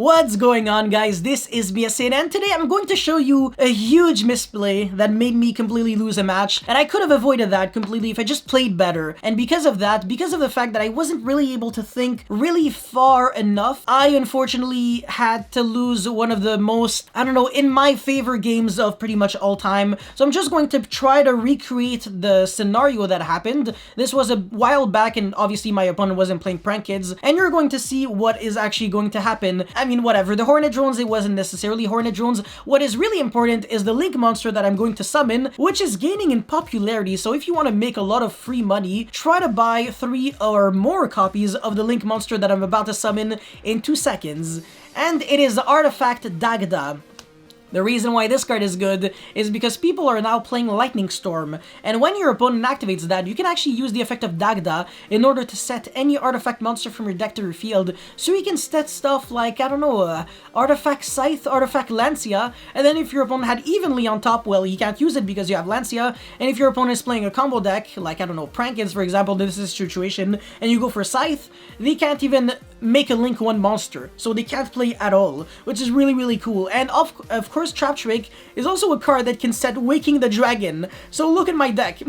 What's going on, guys? This is MISPLAY, and today I'm going to show you a huge misplay that made me completely lose a match, and I could have avoided that completely if I just played better. And because of that, because of the fact that I wasn't really able to think really far enough, I unfortunately had to lose one of the most, I don't know, in my favor games of pretty much all time. So I'm just going to try to recreate the scenario that happened. This was a while back, and obviously my opponent wasn't playing Prank Kids, and you're going to see what is actually going to happen. I mean, whatever, the Hornet Drones, it wasn't necessarily Hornet Drones. What is really important is the Link monster that I'm going to summon, which is gaining in popularity. So if you want to make a lot of free money, try to buy 3 or more copies of the Link monster that I'm about to summon in 2 seconds. And it is the artifact Dagda. The reason why this card is good is because people are now playing Lightning Storm, and when your opponent activates that, you can actually use the effect of Dagda in order to set any artifact monster from your deck to your field, so you can set stuff like, I don't know, Artifact Scythe, Artifact Lancia, and then if your opponent had Evenly on top, well, you can't use it because you have Lancia, and if your opponent is playing a combo deck, like, I don't know, Prank Kids, for example, this is a situation, and you go for Scythe, they can't even make a Link 1 monster, so they can't play at all, which is really, really cool. And of course, Trap Trick is also a card that can set Waking the Dragon. So look at my deck.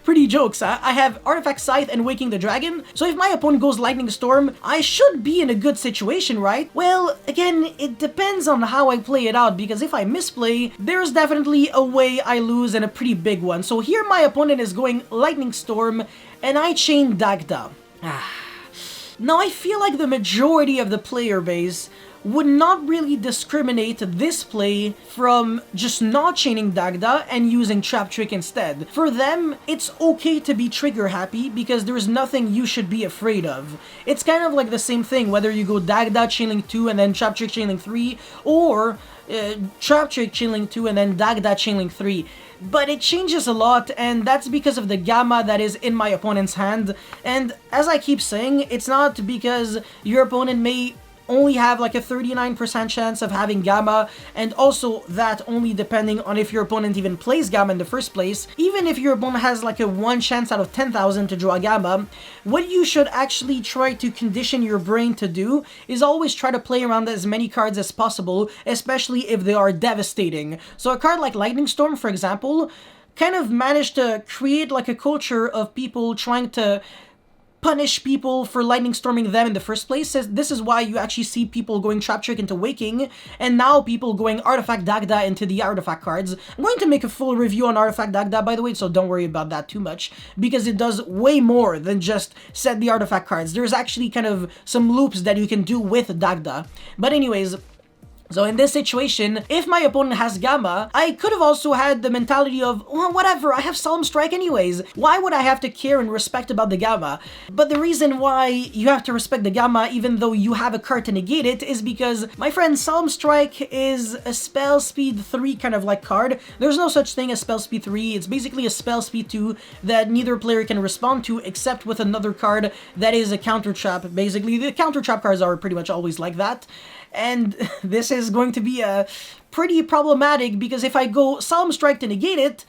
Pretty jokes, huh? I have Artifact Scythe and Waking the Dragon. So if my opponent goes Lightning Storm, I should be in a good situation, right? Well, again, it depends on how I play it out, because if I misplay, there's definitely a way I lose, and a pretty big one. So here my opponent is going Lightning Storm, and I chain Dagda. Now I feel like the majority of the player base would not really discriminate this play from just not chaining Dagda and using Trap Trick instead. For them, it's okay to be trigger happy because there's nothing you should be afraid of. It's kind of like the same thing whether you go Dagda chaining 2 and then Trap Trick chaining 3, or Trap Trick chaining 2 and then Dagda chaining 3. But it changes a lot, and that's because of the gamma that is in my opponent's hand. And as I keep saying, it's not because your opponent may only have like a 39% chance of having gamma, and also that only depending on if your opponent even plays gamma in the first place. Even if your opponent has like a 1 chance out of 10,000 to draw gamma, what you should actually try to condition your brain to do is always try to play around as many cards as possible, especially if they are devastating. So a card like Lightning Storm, for example, kind of managed to create like a culture of people trying to punish people for lightning storming them in the first place. This is why you actually see people going Trap Trick into Waking, and now people going Artifact Dagda into the artifact cards. I'm going to make a full review on Artifact Dagda, by the way, so don't worry about that too much, because it does way more than just set the artifact cards. There's actually kind of some loops that you can do with Dagda. But anyways, so in this situation, if my opponent has gamma, I could have also had the mentality of, well, whatever, I have Solemn Strike anyways. Why would I have to care and respect about the gamma? But the reason why you have to respect the gamma even though you have a card to negate it is because, my friend, Solemn Strike is a spell speed 3 kind of like card. There's no such thing as spell speed 3. It's basically a spell speed 2 that neither player can respond to except with another card that is a counter trap. Basically, the counter trap cards are pretty much always like that. And this is going to be pretty problematic, because if I go Solemn Strike to negate it,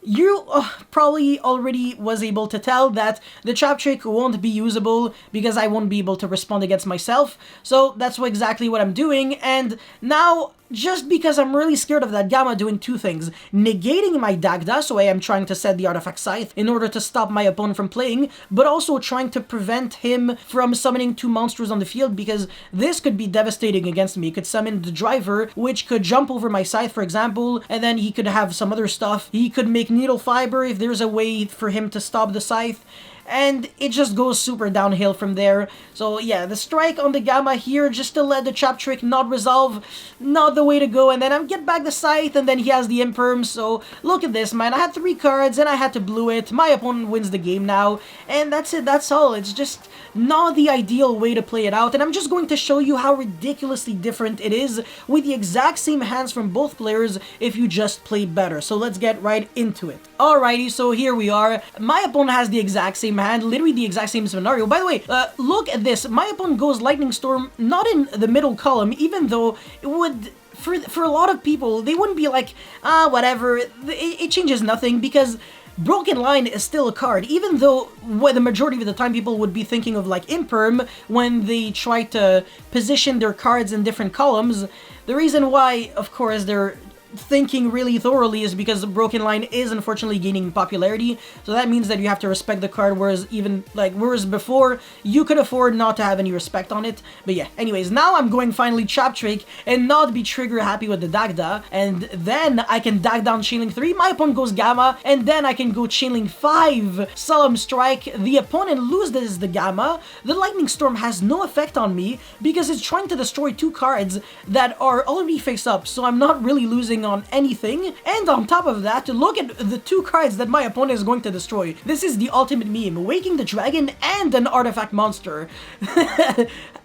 you probably already was able to tell that the Trap Trick won't be usable because I won't be able to respond against myself. So that's exactly what I'm doing, and now, just because I'm really scared of that gamma doing 2 things: negating my Dagda, so I am trying to set the Artifact Scythe in order to stop my opponent from playing, but also trying to prevent him from summoning 2 monsters on the field, because this could be devastating against me. He could summon the Driver, which could jump over my Scythe, for example, and then he could have some other stuff. He could make Needle Fiber if there's a way for him to stop the Scythe, and it just goes super downhill from there. So yeah, the strike on the gamma here just to let the Trap Trick not resolve, not the way to go. And then I get back the Scythe, and then he has the Imperm. So look at this, man. I had 3 cards and I had to blue it. My opponent wins the game now, and that's it. That's all. It's just not the ideal way to play it out, and I'm just going to show you how ridiculously different it is with the exact same hands from both players if you just play better. So let's get right into it. Alrighty, so here we are. My opponent has the exact same hand, literally the exact same scenario. By the way, look at this. My opponent goes Lightning Storm not in the middle column, even though it would, for a lot of people, they wouldn't be like, whatever, it changes nothing, because Broken Line is still a card, even though the majority of the time people would be thinking of like Imperm when they try to position their cards in different columns. The reason why, of course, they're thinking really thoroughly is because Broken Line is unfortunately gaining popularity, so that means that you have to respect the card, whereas before you could afford not to have any respect on it. But yeah, anyways, now I'm going finally Trap Trick and not be trigger happy with the Dagda, and then I can Dag down Chainlink 3, my opponent goes Gamma, and then I can go Chainlink 5, Solemn Strike, the opponent loses the Gamma, the Lightning Storm has no effect on me because it's trying to destroy 2 cards that are already face up, so I'm not really losing on anything. And on top of that, look at the 2 cards that my opponent is going to destroy. This is the ultimate meme: Waking the Dragon and an Artifact Monster.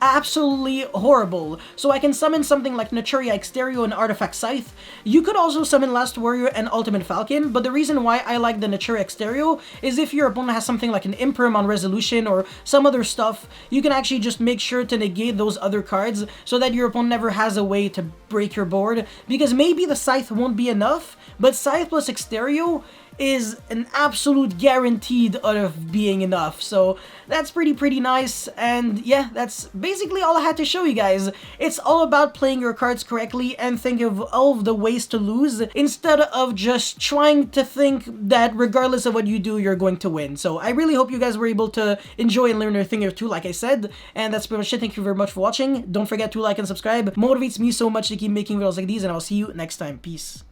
Absolutely horrible. So I can summon something like Naturia Exterio and Artifact Scythe. You could also summon Last Warrior and Ultimate Falcon, but the reason why I like the Naturia Exterio is if your opponent has something like an Imperm on Resolution or some other stuff, you can actually just make sure to negate those other cards so that your opponent never has a way to break your board, because maybe the Scythe won't be enough, but Scythe plus Exterio is an absolute guaranteed of being enough. So that's pretty nice, and yeah, that's basically all I had to show you guys. It's all about playing your cards correctly and think of all of the ways to lose instead of just trying to think that regardless of what you do, you're going to win. So I really hope you guys were able to enjoy and learn a thing or two, like I said, and that's pretty much it. Thank you very much for watching. Don't forget to like and subscribe. Motivates me so much to keep making videos like these, and I'll see you next time. Peace.